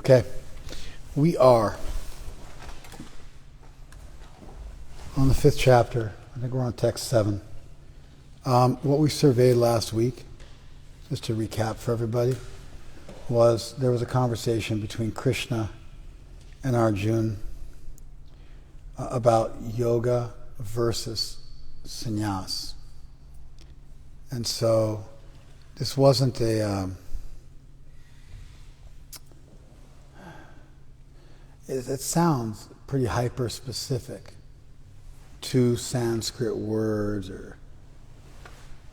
Okay, we are on the 5th chapter. I think we're on text 7. What we surveyed last week, just to recap for everybody, was there was a conversation between Krishna and Arjuna about yoga versus sannyas. And so this wasn't it sounds pretty hyper-specific to Sanskrit words or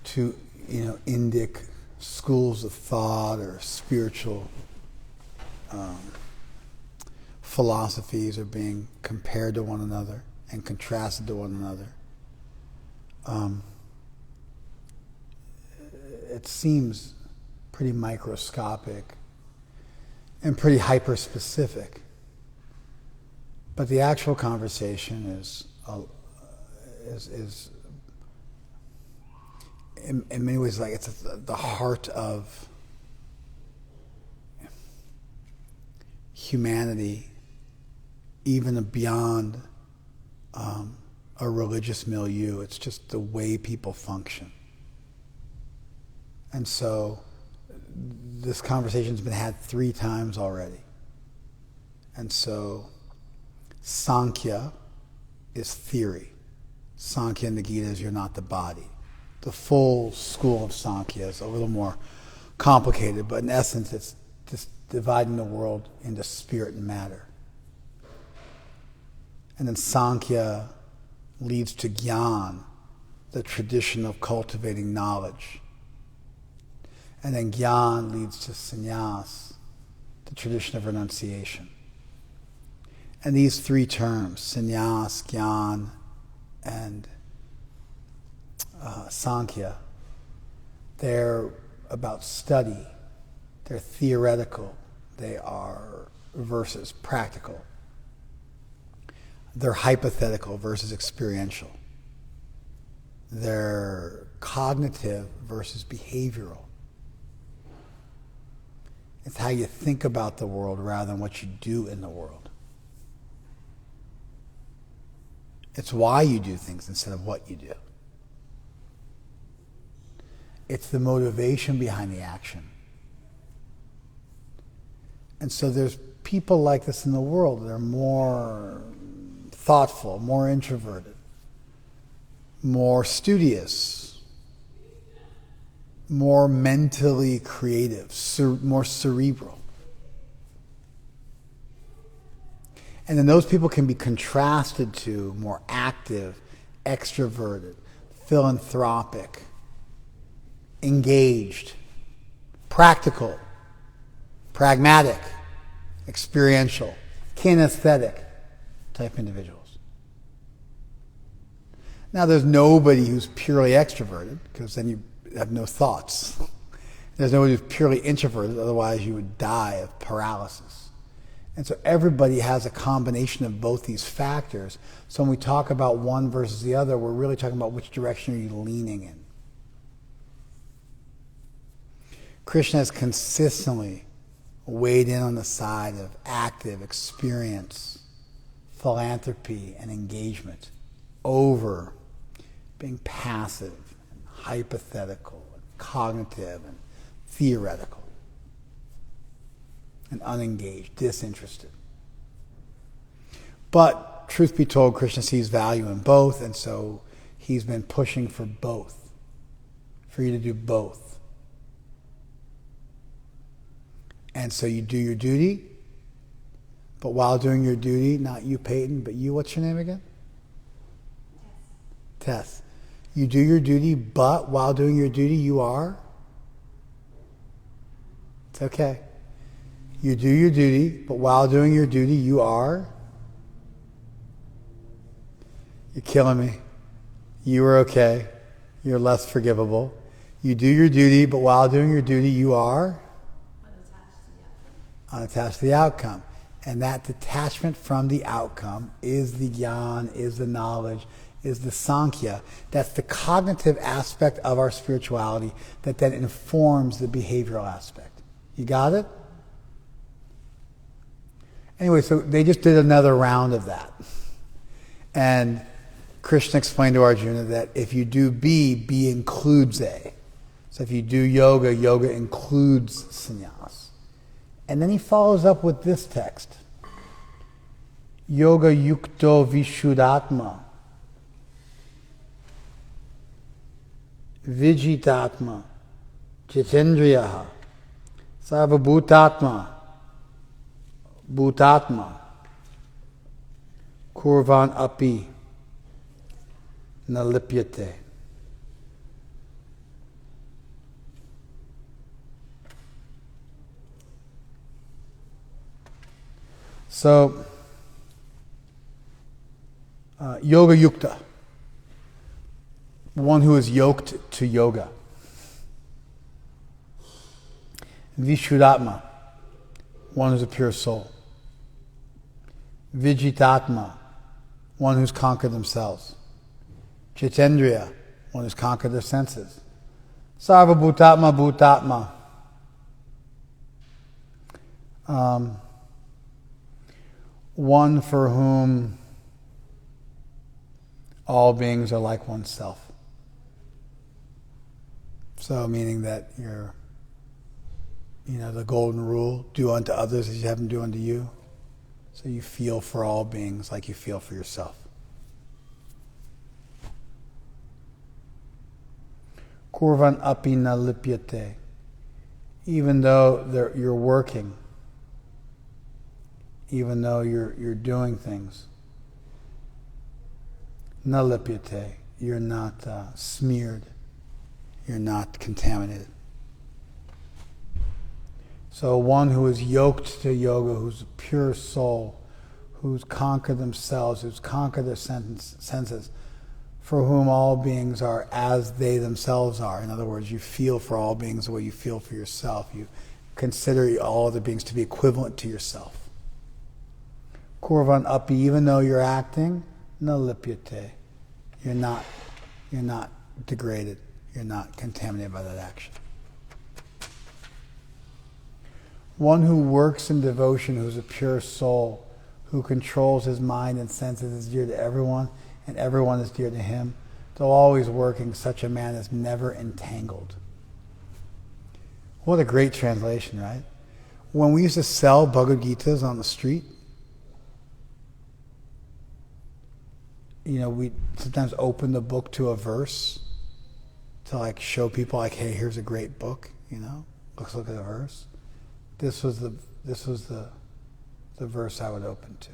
to, Indic schools of thought or spiritual philosophies are being compared to one another and contrasted to one another. It seems pretty microscopic and pretty hyper-specific. But the actual conversation is in many ways like it's the heart of humanity, even beyond a religious milieu. It's just the way people function. And so this conversation's been had 3 times already. And so Sankhya is theory. Sankhya in the Gita is you're not the body. The full school of Sankhya is a little more complicated, but in essence it's just dividing the world into spirit and matter. And then Sankhya leads to Gyan, the tradition of cultivating knowledge. And then Gyan leads to Sannyas, the tradition of renunciation. And these 3 terms, sannyas, gyan, and sankhya, they're about study, they're theoretical, they are versus practical, they're hypothetical versus experiential, they're cognitive versus behavioral. It's how you think about the world rather than what you do in the world. It's why you do things instead of what you do. It's the motivation behind the action. And so there's people like this in the world that are more thoughtful, more introverted, more studious, more mentally creative, more cerebral. And then those people can be contrasted to more active, extroverted, philanthropic, engaged, practical, pragmatic, experiential, kinesthetic type individuals. Now there's nobody who's purely extroverted, because then you have no thoughts. There's nobody who's purely introverted, otherwise you would die of paralysis. And so everybody has a combination of both these factors. So when we talk about one versus the other, we're really talking about which direction are you leaning in. Krishna has consistently weighed in on the side of active experience, philanthropy, and engagement over being passive, and hypothetical, and cognitive, and theoretical, and unengaged, disinterested. But truth be told, Krishna sees value in both, and so he's been pushing for both, for you to do both. And so you do your duty, but while doing your duty, not you, Peyton, but you, what's your name again? Tess. You do your duty, but while doing your duty, you are? It's okay. You do your duty, but while doing your duty, you are? You're killing me. You are okay. You're less forgivable. You do your duty, but while doing your duty, you are? Unattached to the outcome. And that detachment from the outcome is the gyan, is the knowledge, is the sankhya. That's the cognitive aspect of our spirituality that then informs the behavioral aspect. You got it? Anyway, so they just did another round of that. And Krishna explained to Arjuna that if you do B, B includes A. So if you do yoga, yoga includes sannyas. And then he follows up with this text. Yoga yukto vishuddhatma. Vijitatma. Jitendriyaha. Sarvabhutatma. Bhutatma. Kurvan api. Nalipyate. So, yoga yukta, one who is yoked to yoga. Vishuddhatma, one who's a pure soul. Vijitatma, one who's conquered themselves. Jitendriya, one who's conquered their senses. Sarvabhutatma bhutatma. One for whom all beings are like oneself. So meaning that you're, the golden rule, do unto others as you have them do unto you. So you feel for all beings like you feel for yourself. Kurvan api na lipyate. Even though you're working, even though you're doing things, na lipyate, you're not smeared, you're not contaminated. So one who is yoked to yoga, who's a pure soul, who's conquered themselves, who's conquered their senses, for whom all beings are as they themselves are. In other words, you feel for all beings the way you feel for yourself. You consider all other beings to be equivalent to yourself. Kurvan api, even though you're acting, na lipyate. You're not degraded. You're not contaminated by that action. One who works in devotion, who's a pure soul, who controls his mind and senses, is dear to everyone, and everyone is dear to him. Though always working, such a man is never entangled. What a great translation, right? When we used to sell Bhagavad Gitas on the street, we sometimes open the book to a verse to show people hey, here's a great book, let's look at the verse. This was the verse I would open to.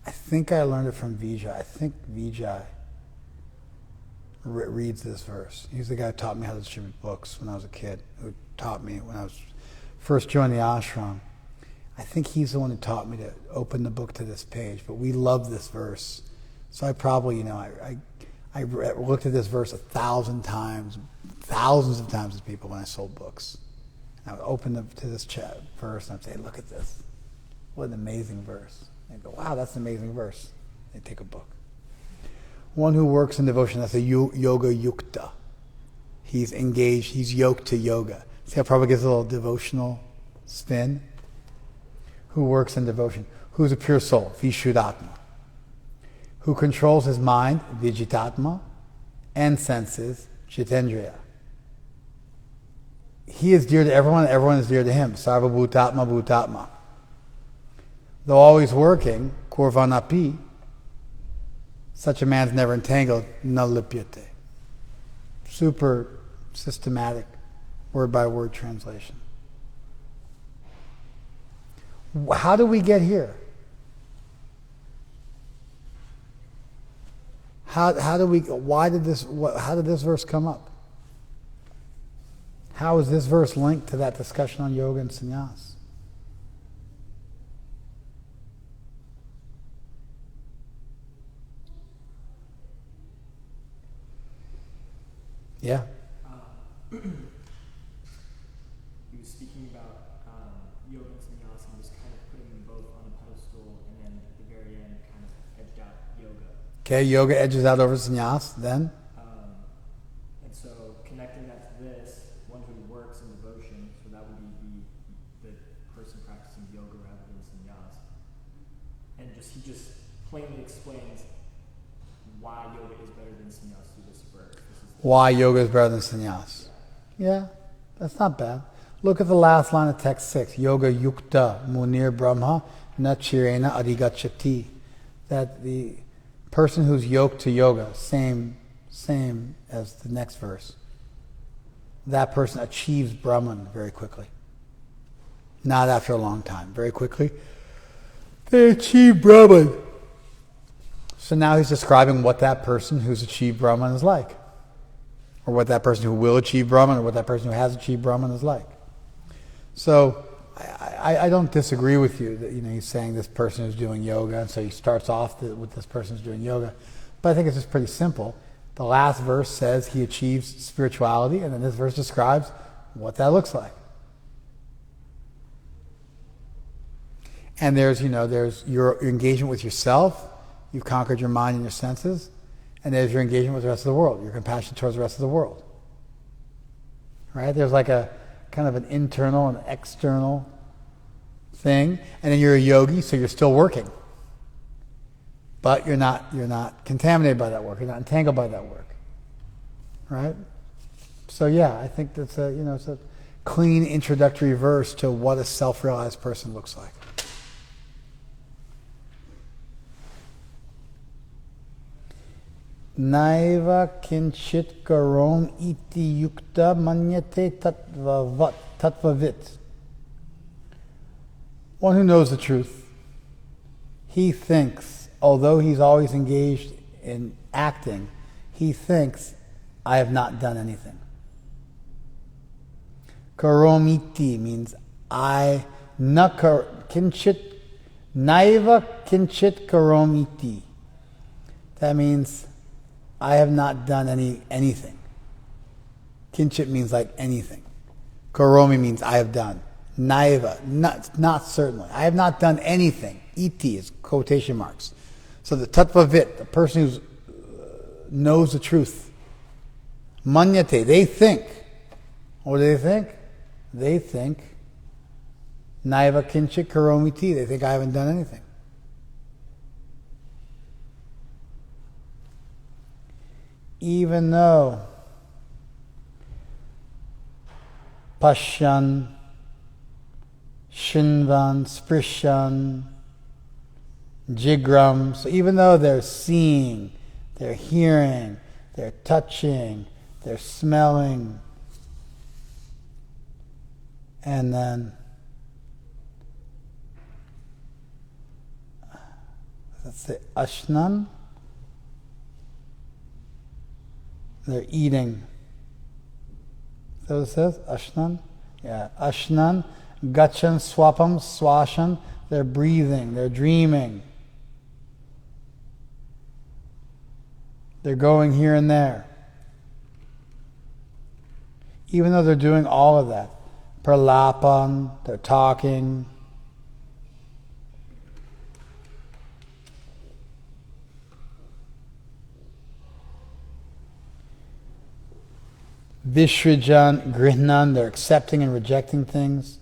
I think I learned it from Vijay. I think Vijay reads this verse. He's the guy who taught me how to distribute books when I was a kid, who taught me when I was first joined the ashram. I think he's the one who taught me to open the book to this page, but we love this verse. So I probably, I looked at this verse 1,000 times, thousands of times with people when I sold books. And I would open to this verse and I'd say, look at this. What an amazing verse. They'd go, wow, that's an amazing verse. They'd take a book. One who works in devotion, that's a yoga yukta. He's engaged, he's yoked to yoga. See how Prabhupada gives a little devotional spin? Who works in devotion, who's a pure soul, vishuddhatma, who controls his mind, vijitatma, and senses, jitendriya. He is dear to everyone, everyone is dear to him, sarvabhutatma bhutatma. Though always working, kurvanapi, such a man's never entangled, na lipyate. Super systematic, word by word translation. How do we get here? How did this verse come up? How is this verse linked to that discussion on yoga and sannyas? Yeah. He was speaking about yoga and sannyas and was kind of putting them both on a pedestal, and then at the very end kind of edged out yoga. Okay, yoga edges out over sannyas, then? And so connecting that to this, one who works in devotion, so that would be the person practicing yoga rather than sannyas. And he just plainly explains why yoga is better than sannyas through this verse. Why yoga is better than sannyas. Yeah, that's not bad. Look at the last line of text 6. Yoga yukta munir brahma na chirena adhigachati. That the person who's yoked to yoga, same as the next verse, that person achieves Brahman very quickly. Not after a long time, very quickly. They achieve Brahman. So now he's describing what that person who's achieved Brahman is like. Or what that person who will achieve Brahman, or what that person who has achieved Brahman is like. So I don't disagree with you that he's saying this person is doing yoga, and so he starts off with this person who's doing yoga. But I think it's just pretty simple. The last verse says he achieves spirituality, and then this verse describes what that looks like. And there's your engagement with yourself. You've conquered your mind and your senses. And there's your engagement with the rest of the world, your compassion towards the rest of the world. Right? There's like a kind of an internal and external thing. And then you're a yogi, so you're still working. But you're not contaminated by that work. You're not entangled by that work. Right? So yeah, I think that's it's a clean introductory verse to what a self-realized person looks like. Naiva kinchit karom iti yukta manyate tattvavit. One who knows the truth. He thinks, although he's always engaged in acting, he thinks, I have not done anything. Karomiti means I, kinchit, naiva kinchit karomiti. That means I have not done anything. Kinchit means like anything. Karomi means I have done. Naiva, not certainly. I have not done anything. Iti is quotation marks. So the tattvavit, the person who knows the truth. Manyate, they think. What do they think? They think naiva kinchit karomiti. They think I haven't done anything. Even though Pashyan, Shinvan, Sprishan, Jigram, so even though they're seeing, they're hearing, they're touching, they're smelling, and then let's say Ashnan, they're eating. So it says Ashnan? Yeah. Ashnan, Gachan, Swapam, Swashan. They're breathing, they're dreaming. They're going here and there. Even though they're doing all of that. Pralapan, they're talking. Vishrijan, Grihnan, they're accepting and rejecting things.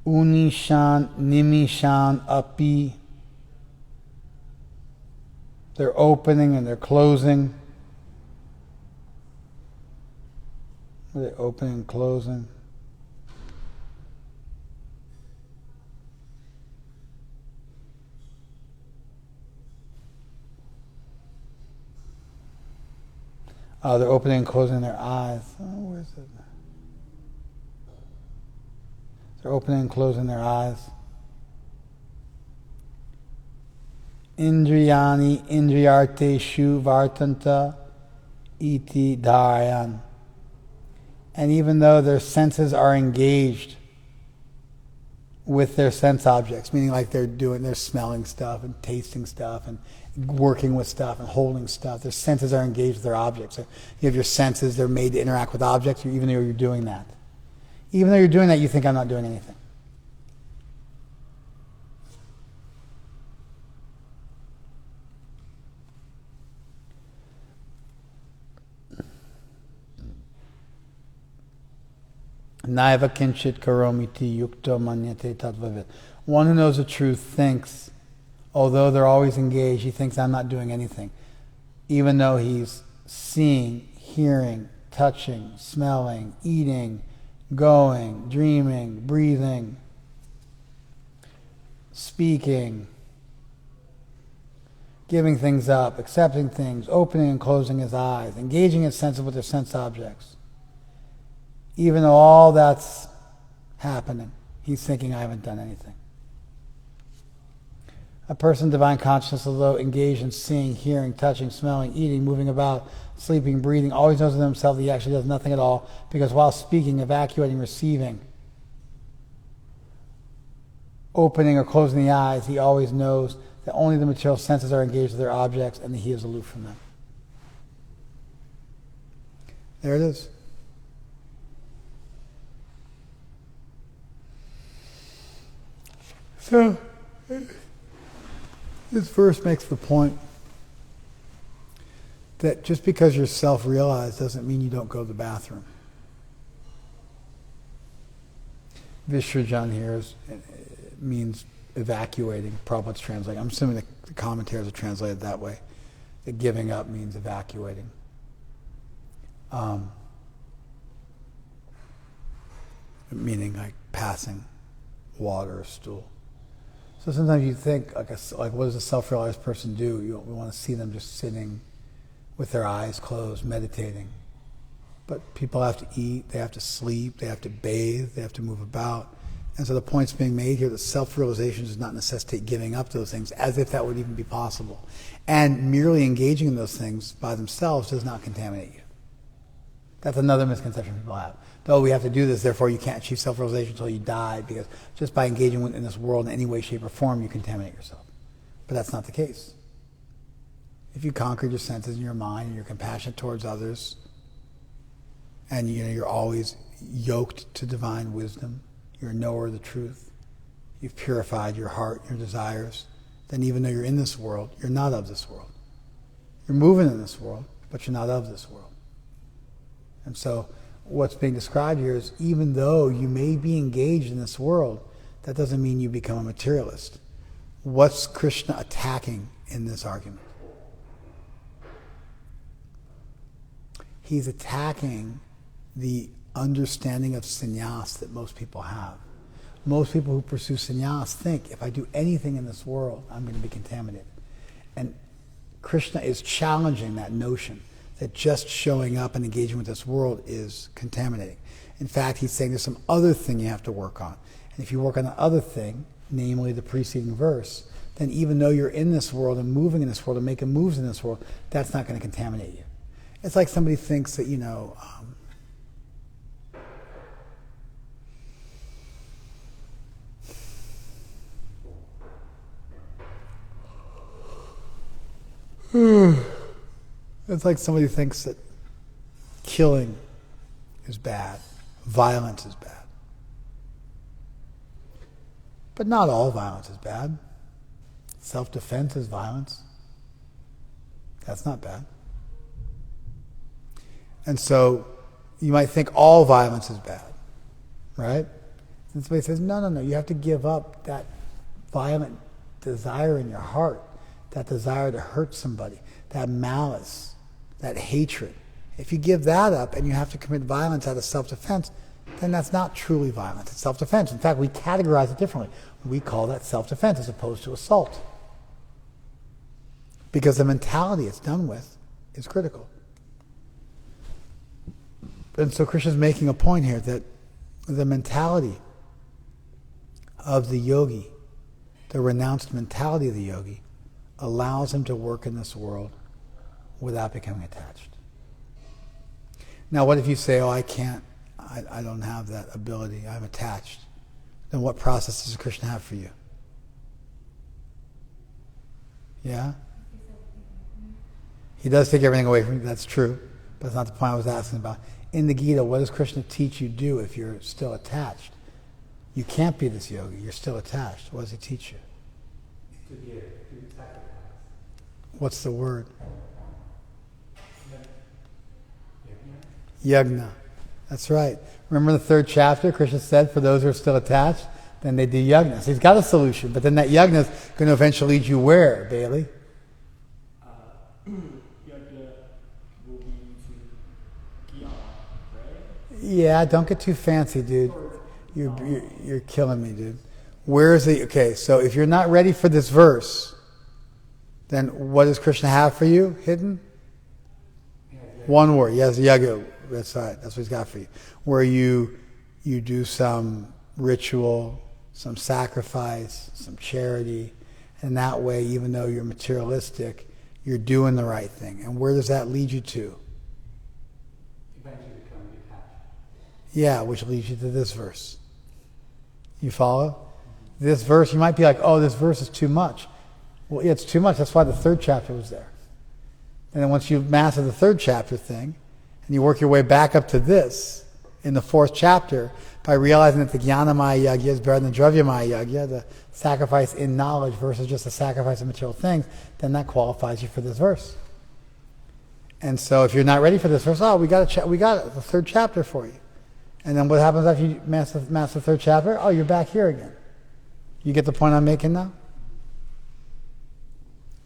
Unishan, Nimishan, Api, they're opening and they're closing. They're opening and closing. They're opening and closing their eyes. Oh, where is it? They're opening and closing their eyes. Indriyani indriyarteshu vartanta iti dharayan. And even though their senses are engaged with their sense objects, meaning like they're smelling stuff and tasting stuff and working with stuff and holding stuff. Their senses are engaged with their objects. So you have your senses, they're made to interact with objects, even though you're doing that. Even though you're doing that, you think I'm not doing anything. Naiva kinchit karomiti yukto manyate tatvavit. One who knows the truth thinks, although they're always engaged, he thinks, I'm not doing anything. Even though he's seeing, hearing, touching, smelling, eating, going, dreaming, breathing, speaking, giving things up, accepting things, opening and closing his eyes, engaging his senses with their sense objects. Even though all that's happening, he's thinking, I haven't done anything. A person in divine consciousness, although engaged in seeing, hearing, touching, smelling, eating, moving about, sleeping, breathing, always knows in himself that he actually does nothing at all, because while speaking, evacuating, receiving, opening or closing the eyes, he always knows that only the material senses are engaged with their objects and that he is aloof from them. There it is. So, this verse makes the point that just because you're self-realized doesn't mean you don't go to the bathroom. Vishrajan here means evacuating. Prabhupada's translating. I'm assuming the commentaries are translated that way. The giving up means evacuating. Meaning like passing water or stool. So sometimes you think, like what does a self-realized person do? We want to see them just sitting with their eyes closed, meditating. But people have to eat, they have to sleep, they have to bathe, they have to move about. And so the point's being made here that self-realization does not necessitate giving up those things, as if that would even be possible. And merely engaging in those things by themselves does not contaminate you. That's another misconception people have. Oh, we have to do this, therefore you can't achieve self-realization until you die, because just by engaging in this world in any way, shape, or form, you contaminate yourself. But that's not the case. If you conquered your senses and your mind, and you're compassionate towards others, and you're always yoked to divine wisdom, you're a knower of the truth, you've purified your heart, your desires, then even though you're in this world, you're not of this world. You're moving in this world, but you're not of this world. And so what's being described here is even though you may be engaged in this world, that doesn't mean you become a materialist. What's Krishna attacking in this argument? He's attacking the understanding of sannyas that most people have. Most people who pursue sannyas think, if I do anything in this world, I'm going to be contaminated. And Krishna is challenging that notion that just showing up and engaging with this world is contaminating. In fact, he's saying there's some other thing you have to work on. And if you work on the other thing, namely the preceding verse, then even though you're in this world and moving in this world and making moves in this world, that's not going to contaminate you. It's like somebody thinks that, it's like somebody thinks that killing is bad, violence is bad. But not all violence is bad. Self-defense is violence. That's not bad. And so you might think all violence is bad, right? And somebody says, no, you have to give up that violent desire in your heart, that desire to hurt somebody, that malice, that hatred. If you give that up and you have to commit violence out of self-defense, then that's not truly violence. It's self-defense. In fact, we categorize it differently. We call that self-defense as opposed to assault. Because the mentality it's done with is critical. And so Krishna's making a point here that the mentality of the yogi, the renounced mentality of the yogi, allows him to work in this world without becoming attached. Now, what if you say, I can't, I don't have that ability, I'm attached. Then what process does Krishna have for you? Yeah? He does take everything away from you, that's true, but that's not the point I was asking about. In the Gita, what does Krishna teach you do if you're still attached? You can't be this yogi, you're still attached. What does he teach you? To give, to sacrifice. What's the word? Yajna. That's right. Remember the third chapter, Krishna said, for those who are still attached, then they do yajna. So he's got a solution, but then that yajna is going to eventually lead you where, Bailey? Yajna will lead to Gita, right? Yeah, don't get too fancy, dude. You're killing me, dude. Where is the... Okay, so if you're not ready for this verse, then what does Krishna have for you hidden? One word. Yes, yaga. That's right. That's what he's got for you. Where you do some ritual, some sacrifice, some charity, and that way, even though you're materialistic, you're doing the right thing. And where does that lead you to? Eventually becoming detached. Yeah, which leads you to this verse. You follow? Mm-hmm. This verse, you might be like, oh, this verse is too much. Well, yeah, it's too much. That's why the third chapter was there. And then once you master the third chapter thing, and you work your way back up to this in the fourth chapter by realizing that the jnanamaya yajna is better than the dravyamaya yajna, the sacrifice in knowledge versus just the sacrifice of material things, then that qualifies you for this verse. And so if you're not ready for this verse, we got the third chapter for you. And then what happens after you master the third chapter? Oh, you're back here again. You get the point I'm making now?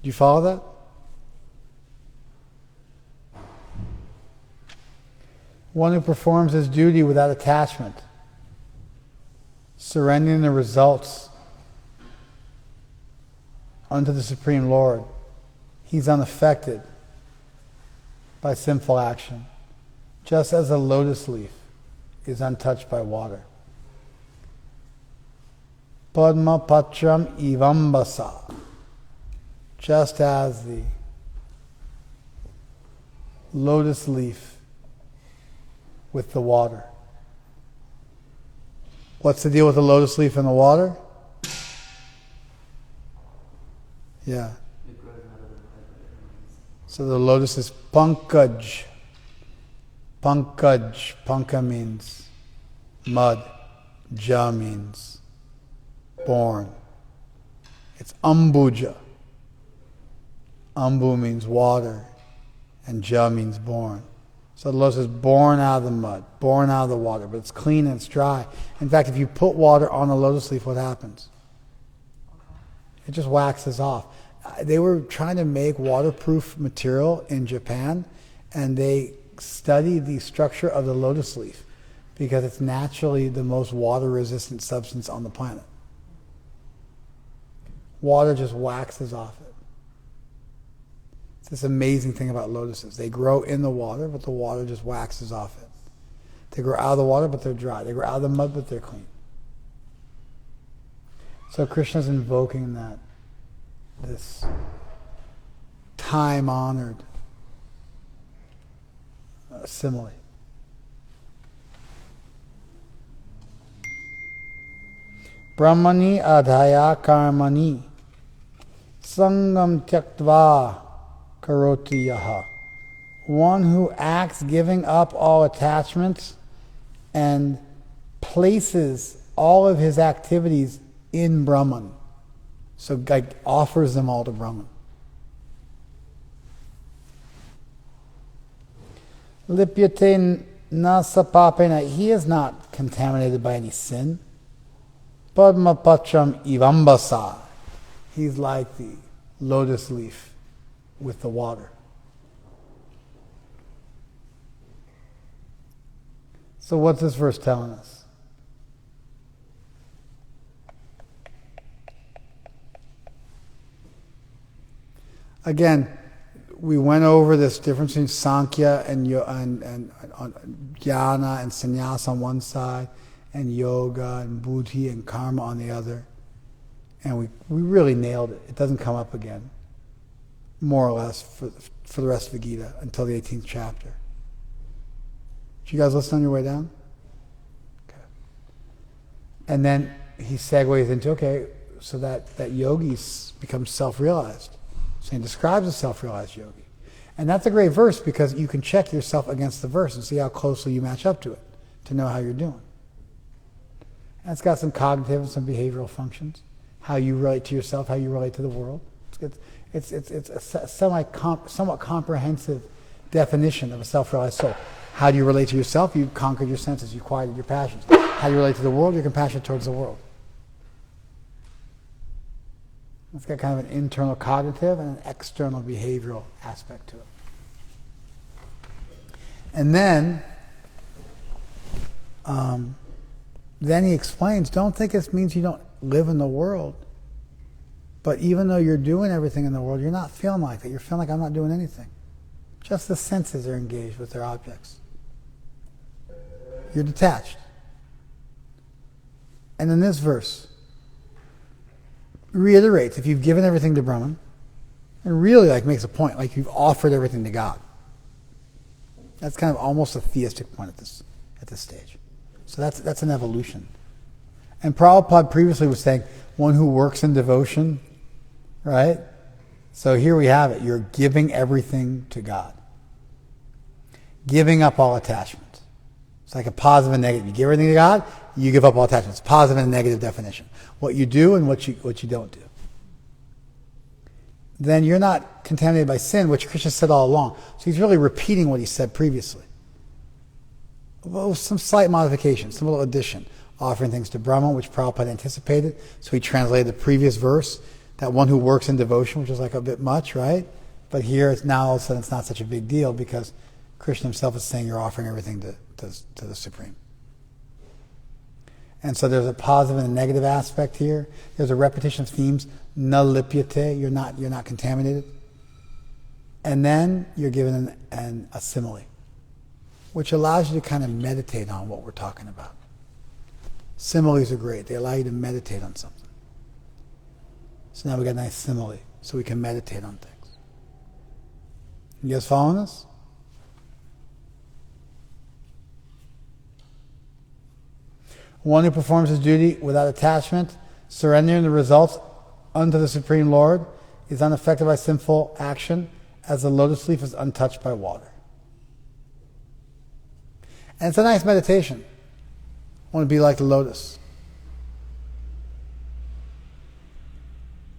Do you follow that? One who performs his duty without attachment, surrendering the results unto the Supreme Lord. He's unaffected by sinful action, just as a lotus leaf is untouched by water. Padma patram ivambasa, just as the lotus leaf with the water. What's the deal with the lotus leaf and the water? Yeah. So the lotus is pankaj. Pankaj. Panka means mud. Ja means born. It's ambuja. Ambu means water, and ja means born. So the lotus is born out of the mud, born out of the water, but it's clean and it's dry. In fact, if you put water on a lotus leaf, what happens? It just waxes off. They were trying to make waterproof material in Japan, and they studied the structure of the lotus leaf because it's naturally the most water-resistant substance on the planet. Water just waxes off it. It's this amazing thing about lotuses. They grow in the water, but the water just waxes off it. They grow out of the water, but they're dry. They grow out of the mud, but they're clean. So Krishna's invoking that, this time-honored simile. Brahmani adhaya karmani sangam tyaktva karoti yaha. One who acts giving up all attachments and places all of his activities in Brahman. So like offers them all to Brahman. Lipyate nasapapena. He is not contaminated by any sin. Padma patram ivambasa. He's like the lotus leaf with the water. So what's this verse telling us? Again, we went over this difference between Sankhya and Jnana and Sannyasa on one side, and Yoga and Buddhi and Karma on the other. And we really nailed it. It doesn't come up again, more or less, for the rest of the Gita until the 18th chapter. Did you guys listen on your way down? Okay. And then he segues into, so that yogi becomes self-realized. So he describes a self-realized yogi. And that's a great verse because you can check yourself against the verse and see how closely you match up to it to know how you're doing. And it's got some cognitive and some behavioral functions. How you relate to yourself, how you relate to the world. It's a somewhat comprehensive definition of a self-realized soul. How do you relate to yourself? You've conquered your senses. You've quieted your passions. How do you relate to the world? You're compassionate towards the world. It's got kind of an internal cognitive and an external behavioral aspect to it. And then he explains, don't think it means you don't live in the world. But even though you're doing everything in the world, you're not feeling like that. You're feeling like I'm not doing anything. Just the senses are engaged with their objects. You're detached. And in this verse, reiterates, if you've given everything to Brahman, and really makes a point, like you've offered everything to God. That's kind of almost a theistic point at this stage. So that's an evolution. And Prabhupada previously was saying, one who works in devotion, right? So here we have it. You're giving everything to God. Giving up all attachment. It's like a positive and negative. You give everything to God, you give up all attachments. Positive and negative definition. What you do and what you don't do. Then you're not contaminated by sin, which Krishna said all along. So he's really repeating what he said previously. Well, some slight modification, some little addition. Offering things to Brahman, which Prabhupada anticipated. So he translated the previous verse, that one who works in devotion, which is like a bit much, right? But here it's now all of a sudden it's not such a big deal because Krishna himself is saying you're offering everything to the Supreme. And so there's a positive and a negative aspect here. There's a repetition of themes. Na lipyate, you're not contaminated. And then you're given a simile, which allows you to kind of meditate on what we're talking about. Similes are great. They allow you to meditate on something. So now we got a nice simile, so we can meditate on things. You guys following us? One who performs his duty without attachment, surrendering the results unto the Supreme Lord, is unaffected by sinful action, as the lotus leaf is untouched by water. And it's a nice meditation. I want to be like the lotus.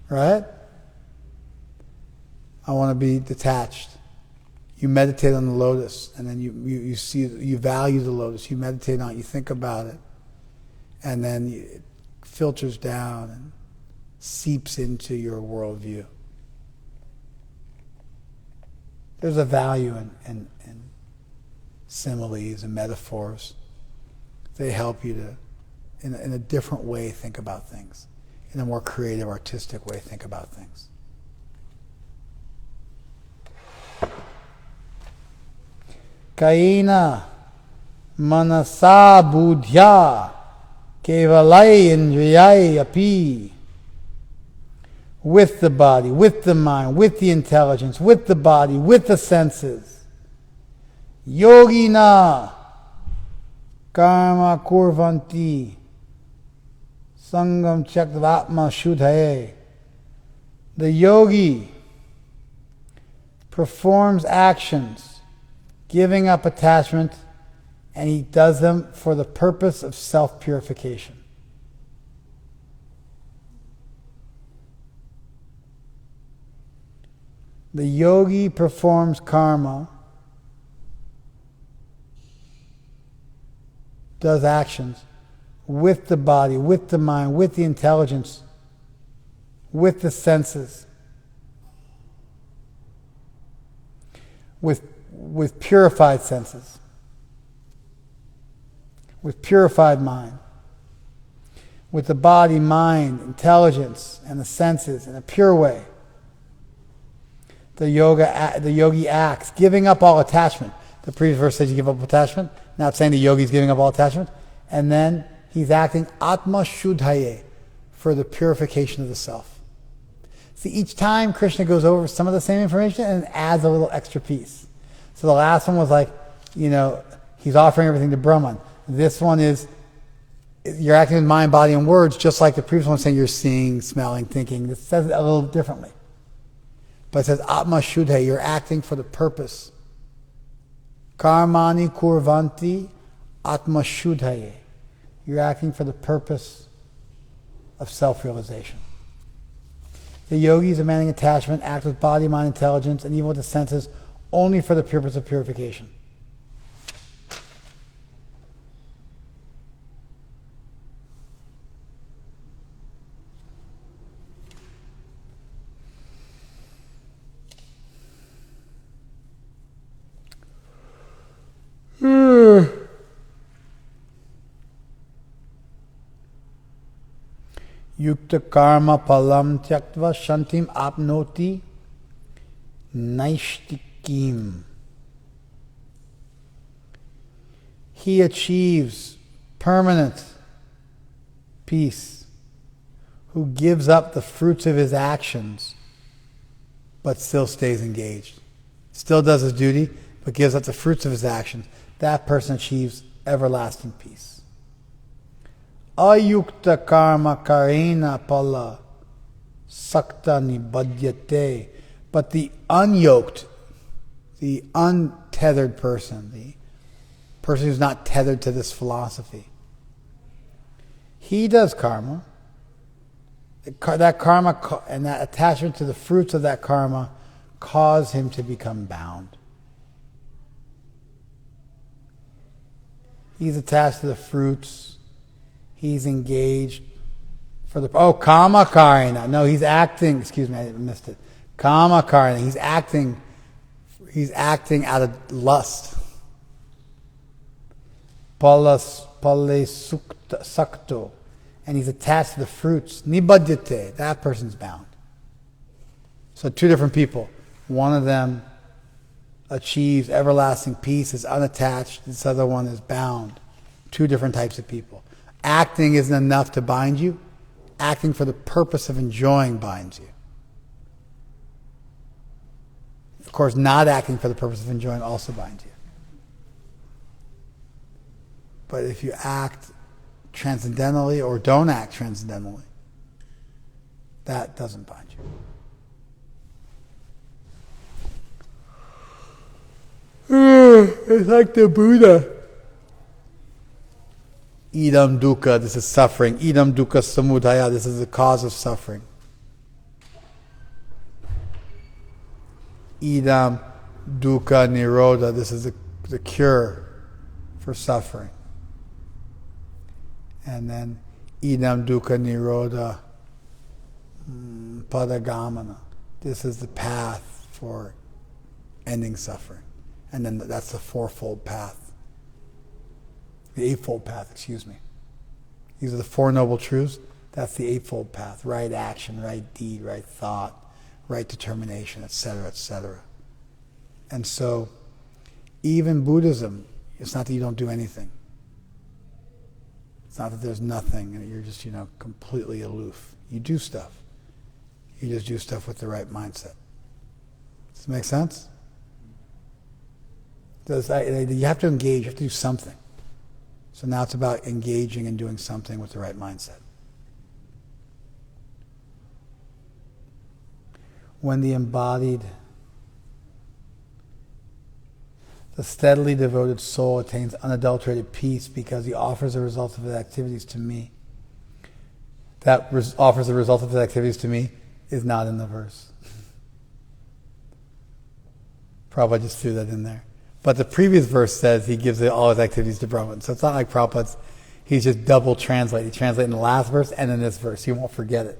Right? I want to be detached. You meditate on the lotus, and then you see, you value the lotus. You meditate on it, you think about it. And then it filters down and seeps into your worldview. There's a value in similes and metaphors. They help you to, in a different way, think about things. In a more creative, artistic way, think about things. Kaina manasa buddhya kevalai indriyai api. With the body, with the mind, with the intelligence, with the body, with the senses. Yogina karma kurvanti sangam chakratma shudhaye. The yogi performs actions, giving up attachment, and he does them for the purpose of self-purification. The yogi performs karma, does actions with the body, with the mind, with the intelligence, with the senses, with purified senses, with purified mind, with the body, mind, intelligence, and the senses in a pure way. The yogi acts, giving up all attachment. The previous verse says you give up attachment. Now it's saying the yogi is giving up all attachment. And then he's acting atma shuddhaye, for the purification of the self. See, each time Krishna goes over some of the same information and adds a little extra piece. So the last one was like, he's offering everything to Brahman. This one is, you're acting with mind, body, and words, just like the previous one saying you're seeing, smelling, thinking. This says it a little differently. But it says atma shuddhaye, you're acting for the purpose. Karmani kurvanti atma shuddhaye. You're acting for the purpose of self-realization. The yogis abandoning attachment act with body, mind, intelligence, and even with the senses only for the purpose of purification. Yukta karma palam tyaktva shantim apnoti naishtikim. He achieves permanent peace who gives up the fruits of his actions but still stays engaged. Still does his duty, but gives up the fruits of his actions. That person achieves everlasting peace. Ayukta karma karena pala sakta nibhadyate. But the unyoked, the untethered person, the person who's not tethered to this philosophy, he does karma. That karma and that attachment to the fruits of that karma cause him to become bound. He's attached to the fruits. He's engaged for the... Oh, kama karina. No, he's acting... Excuse me, I missed it. Kama karina. He's acting out of lust. Pale sakto. And he's attached to the fruits. Nibhadyate. That person's bound. So two different people. One of them achieves everlasting peace, is unattached. This other one is bound. Two different types of people. Acting isn't enough to bind you. Acting for the purpose of enjoying binds you. Of course, not acting for the purpose of enjoying also binds you. But if you act transcendentally or don't act transcendentally, that doesn't bind you. It's like the Buddha. Idam dukkha, this is suffering. Idam dukkha samudaya, this is the cause of suffering. Idam dukkha nirodha, this is the cure for suffering. And then idam dukkha nirodha padagamana, this is the path for ending suffering. And then that's the fourfold path. The eightfold path, excuse me. These are the Four Noble Truths. That's the eightfold path. Right action, right deed, right thought, right determination, etc., etc. And so, even Buddhism, it's not that you don't do anything. It's not that there's nothing and you're just, completely aloof. You do stuff. You just do stuff with the right mindset. Does it make sense? You have to engage, you have to do something. So now it's about engaging and doing something with the right mindset. When the steadily devoted soul attains unadulterated peace because he offers the result of his activities to me. That offers the result of his activities to me is not in the verse. Prabhupada just threw that in there. But the previous verse says he gives all his activities to Brahman. So it's not like Prabhupada's, he's just double translating. He translates in the last verse and in this verse. You won't forget it.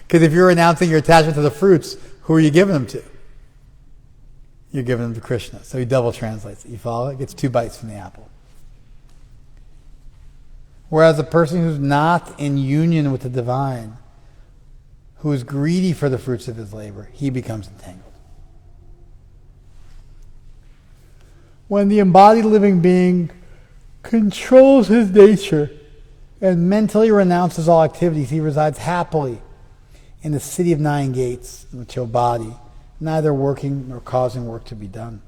Because if you're announcing your attachment to the fruits, who are you giving them to? You're giving them to Krishna. So he double translates it. You follow it? Gets 2 bites from the apple. Whereas a person who's not in union with the divine, who is greedy for the fruits of his labor, he becomes entangled. When the embodied living being controls his nature and mentally renounces all activities, he resides happily in the city of 9 gates, the material body, neither working nor causing work to be done.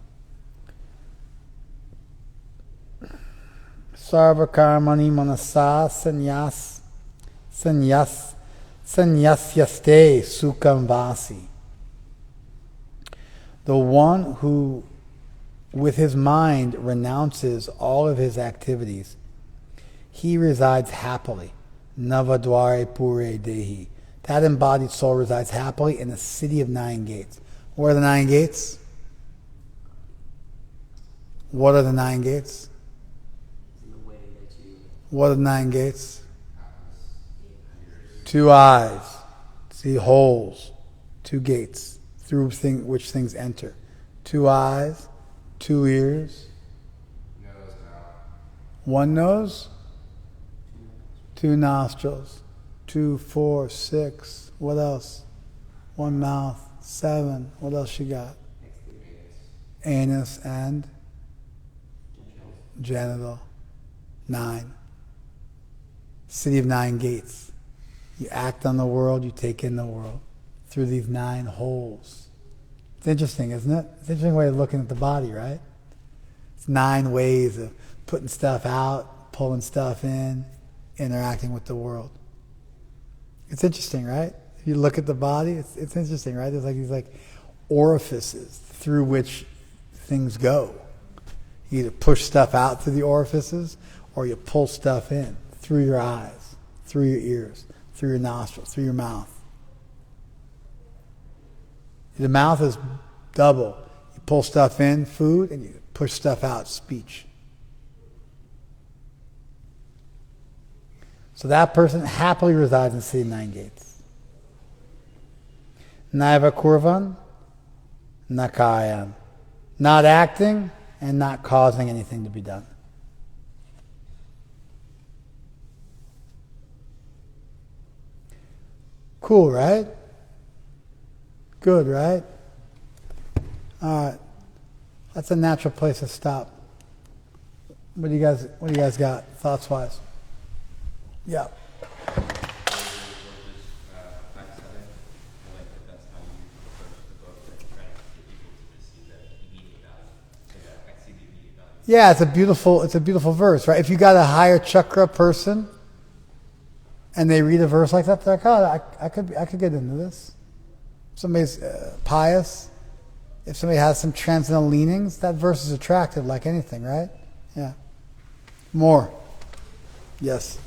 Sarva karmani manasa sanyasyaste sukham vasi. The one who with his mind renounces all of his activities, he resides happily. Navadware pure dehi. That embodied soul resides happily in the city of 9 gates. What are the 9 gates? What are the 9 gates? What are the 9 gates? 2 eyes. See, holes. 2 gates through which things enter. 2 eyes. 2 ears. 1 nose. 2 nostrils, 2, 4, 6. What else? 1 mouth, 7. What else you got? Anus and genital. 9. City of 9 gates. You act on the world, you take in the world through these 9 holes. It's interesting, isn't it? It's an interesting way of looking at the body, right? It's 9 ways of putting stuff out, pulling stuff in, interacting with the world. It's interesting, right? If you look at the body, it's interesting, right? There's like these orifices through which things go. You either push stuff out through the orifices or you pull stuff in through your eyes, through your ears, through your nostrils, through your mouth. The mouth is double. You pull stuff in, food, and you push stuff out, speech. So that person happily resides in the city of 9 gates. Naiva kurvan, nakayam. Not acting and not causing anything to be done. Cool, right? Good, right? All right. That's a natural place to stop. What do you guys got, thoughts-wise? Yeah. Yeah, it's a beautiful verse, right? If you got a higher chakra person and they read a verse like that, they're like, oh, I could get into this. If somebody's pious, if somebody has some transcendental leanings, that verse is attractive like anything, right? Yeah. More. Yes.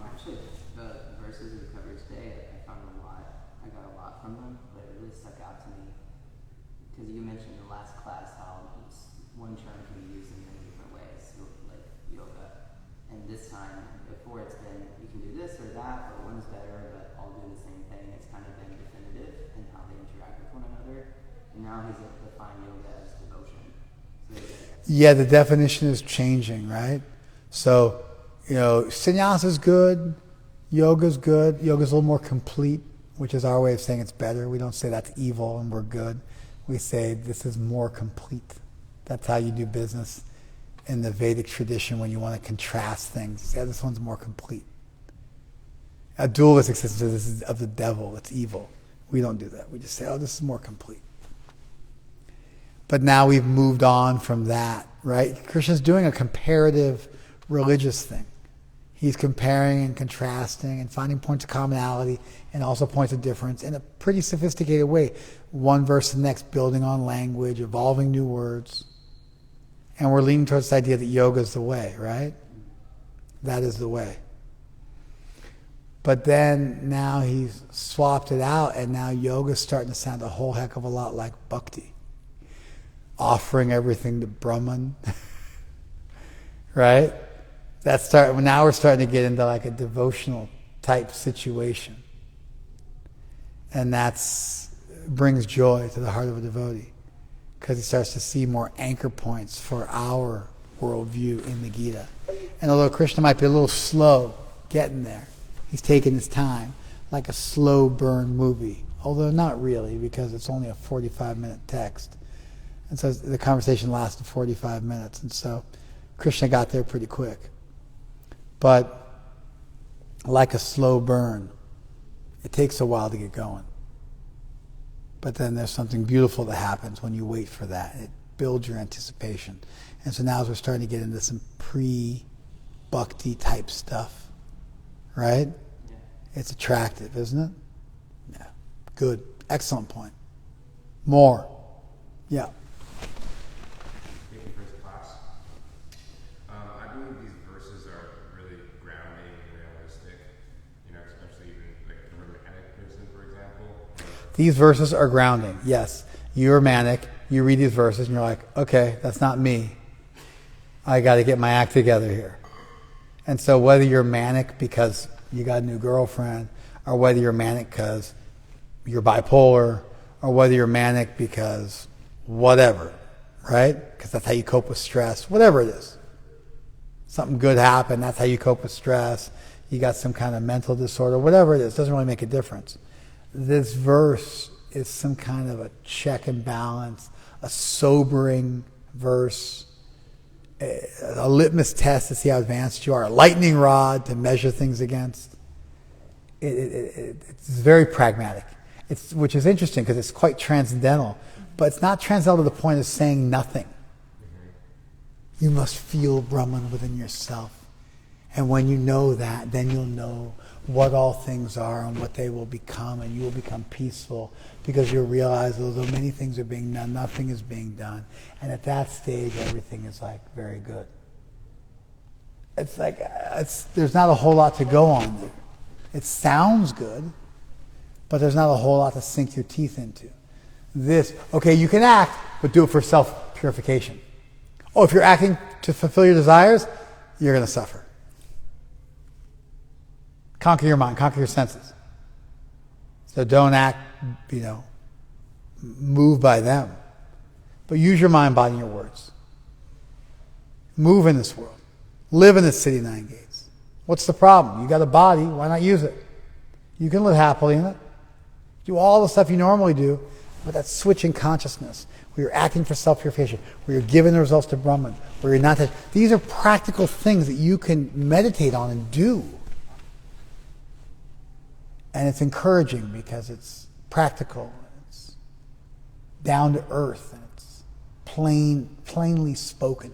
Actually, the verses we covered today, I found I got a lot from them, but it really stuck out to me. Because you mentioned in the last class how one term can be used in many different ways, like yoga. And this time, before it's been, you can do this or that, or one's better, but all do the same thing. It's kind of been definitive in how they interact with one another. And now he's defined yoga as devotion. Yeah, the definition is changing, right? So, sannyasa is good, yoga's good. Yoga's a little more complete, which is our way of saying it's better. We don't say that's evil and we're good. We say this is more complete. That's how you do business in the Vedic tradition when you want to contrast things. Yeah, this one's more complete. A dualistic system says this is of the devil, it's evil. We don't do that. We just say, oh, this is more complete. But now we've moved on from that, right? Krishna's doing a comparative religious thing. He's comparing and contrasting and finding points of commonality and also points of difference in a pretty sophisticated way. One verse to the next, building on language, evolving new words. And we're leaning towards this idea that yoga is the way, right? That is the way. But then now he's swapped it out, and now yoga's starting to sound a whole heck of a lot like bhakti. Offering everything to Brahman. Right? Now we're starting to get into like a devotional type situation. And that's brings joy to the heart of a devotee. Because he starts to see more anchor points for our worldview in the Gita. And although Krishna might be a little slow getting there, he's taking his time, like a slow burn movie. Although not really, because it's only a 45-minute text. And so the conversation lasted 45 minutes. And so Krishna got there pretty quick. But like a slow burn, it takes a while to get going. But then there's something beautiful that happens when you wait for that. It builds your anticipation. And so now as we're starting to get into some pre-bhakti type stuff, right? Yeah. It's attractive, isn't it? Yeah. Good. Excellent point. More. Yeah. Thank you for this class. I believe these verses are really grounding and realistic, especially even like for a mechanic person, for example. These verses are grounding, yes. You're manic, you read these verses and you're like, okay, that's not me. I got to get my act together here. And so whether you're manic because you got a new girlfriend, or whether you're manic because you're bipolar, or whether you're manic because whatever, right? Because that's how you cope with stress, whatever it is. Something good happened, that's how you cope with stress. you got some kind of mental disorder, whatever it is, doesn't really make a difference. This verse is some kind of a check and balance, a sobering verse, a litmus test to see how advanced you are, a lightning rod to measure things against. It's very pragmatic, which is interesting because it's quite transcendental, but it's not transcendental to the point of saying nothing. You must feel Brahman within yourself. And when you know that, then you'll know what all things are and what they will become, and you will become peaceful because you'll realize although many things are being done, nothing is being done. And at that stage, everything is like very good. It's like, there's not a whole lot to go on there. It sounds good, but there's not a whole lot to sink your teeth into. Okay, you can act, but do it for self-purification. Oh, if you're acting to fulfill your desires, you're going to suffer. Conquer your mind, conquer your senses. So don't act, moved by them. But use your mind, body, and your words. Move in this world. Live in this city, 9 gates. What's the problem? You got a body, why not use it? You can live happily in it. Do all the stuff you normally do, but that switch in consciousness, where you're acting for self-purification, where you're giving the results to Brahman, where you're not... These are practical things that you can meditate on and do. And it's encouraging because it's practical, it's down to earth, and it's plainly spoken.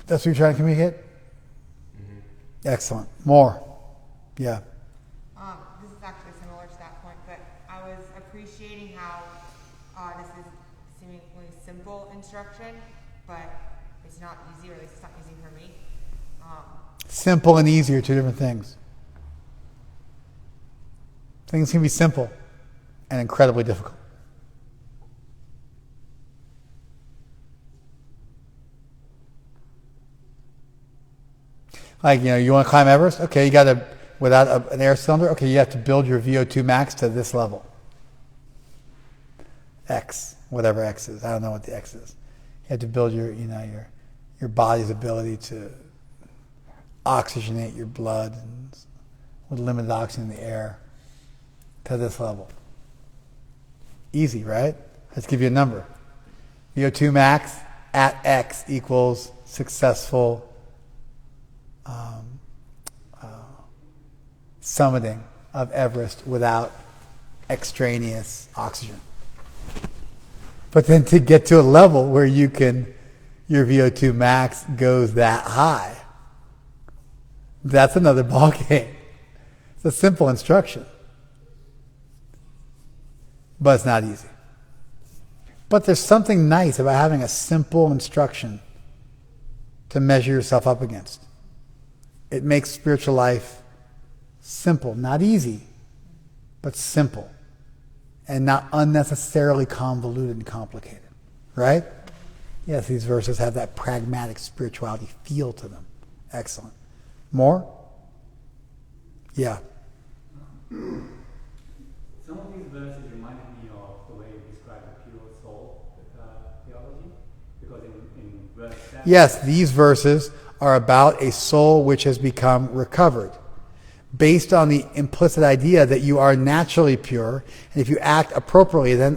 That's what you're trying to communicate? Mm-hmm. Excellent. More. Yeah. This is actually similar to that point, but I was appreciating how this is seemingly simple instruction, but it's not easy, or at least it's not easy for me. Simple and easy are two different things. Things can be simple and incredibly difficult. Like, you want to climb Everest? Okay, you got to, without an air cylinder, okay, you have to build your VO2 max to this level. X, whatever X is. I don't know what the X is. You have to build your body's ability to oxygenate your blood with limited oxygen in the air to this level. Easy, right? Let's give you a number. VO2 max at X equals successful summiting of Everest without extraneous oxygen. But then to get to a level where your VO2 max goes that high, that's another ballgame. It's a simple instruction. But it's not easy. But there's something nice about having a simple instruction to measure yourself up against. It makes spiritual life simple, not easy, but simple, and not unnecessarily convoluted and complicated. Right? Yes, these verses have that pragmatic spirituality feel to them. Excellent. More? Yeah. Some of these verses reminded me of the way you describe the pure soul theology, because in verse 7... Yes, these verses are about a soul which has become recovered, based on the implicit idea that you are naturally pure, and if you act appropriately, then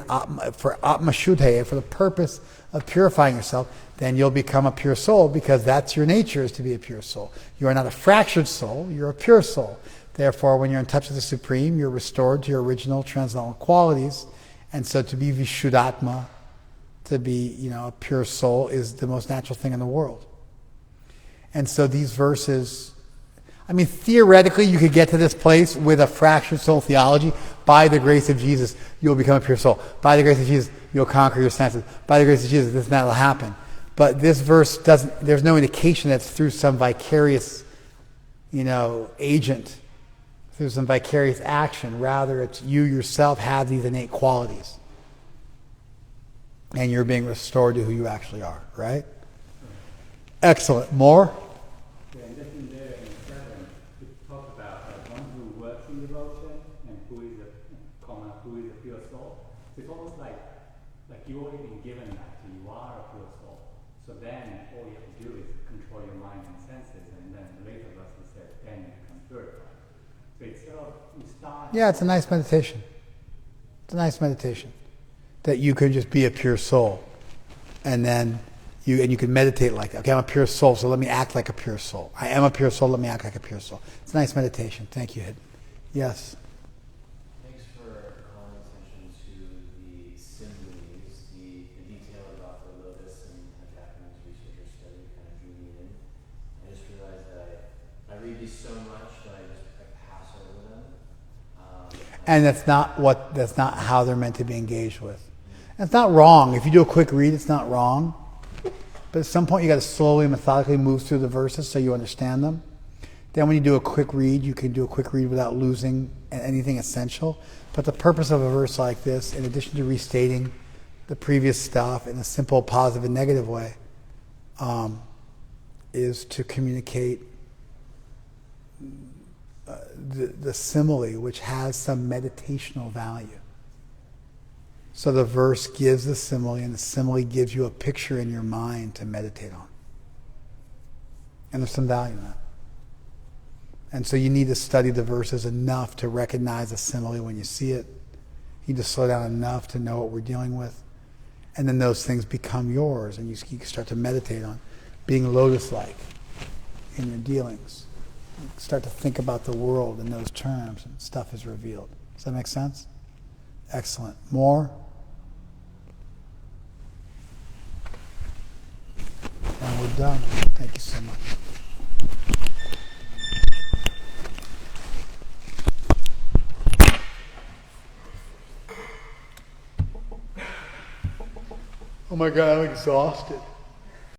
for Atma Shuddhaya, for the purpose of purifying yourself, then you'll become a pure soul, because that's your nature, is to be a pure soul. You are not a fractured soul, you're a pure soul. Therefore, when you're in touch with the Supreme, you're restored to your original transcendental qualities, and so to be Vishuddhatma, to be a pure soul, is the most natural thing in the world. And so these verses, theoretically, you could get to this place with a fractured soul theology. By the grace of Jesus, you'll become a pure soul. By the grace of Jesus, you'll conquer your senses. By the grace of Jesus, this and that will happen. But this verse there's no indication that it's through some vicarious, agent, through some vicarious action. Rather, it's you yourself have these innate qualities. And you're being restored to who you actually are, right? Excellent. More? Yeah, and just in there in 7, it talks about one who works in devotion and who is a pure soul. So it's almost like you already been given that, so you are a pure soul. So then all you have to do is control your mind and senses, and then later verses said, then you become purified. So it's you start. Yeah, it's a nice meditation. It's a nice meditation. That you could just be a pure soul. And then you can meditate like that. Okay, I'm a pure soul, so let me act like a pure soul. I am a pure soul, let me act like a pure soul. It's a nice meditation. Thank you, Hidden. Yes. Thanks for calling attention to the similes, the detail about the lotus and a Japanese researcher study kind of drew me in. I just realized that I read these so much that I pass over them. And that's not how they're meant to be engaged with. And it's not wrong. If you do a quick read, it's not wrong. But at some point, you got to slowly, methodically move through the verses so you understand them. Then when you do a quick read, you can do a quick read without losing anything essential. But the purpose of a verse like this, in addition to restating the previous stuff in a simple positive and negative way, is to communicate the simile, which has some meditational value. So the verse gives the simile, and the simile gives you a picture in your mind to meditate on. And there's some value in that. And so you need to study the verses enough to recognize a simile when you see it. You need to slow down enough to know what we're dealing with. And then those things become yours, and you can start to meditate on being lotus-like in your dealings. You start to think about the world in those terms, and stuff is revealed. Does that make sense? Excellent. More? And we're done. Thank you so much. Oh my God, I'm exhausted.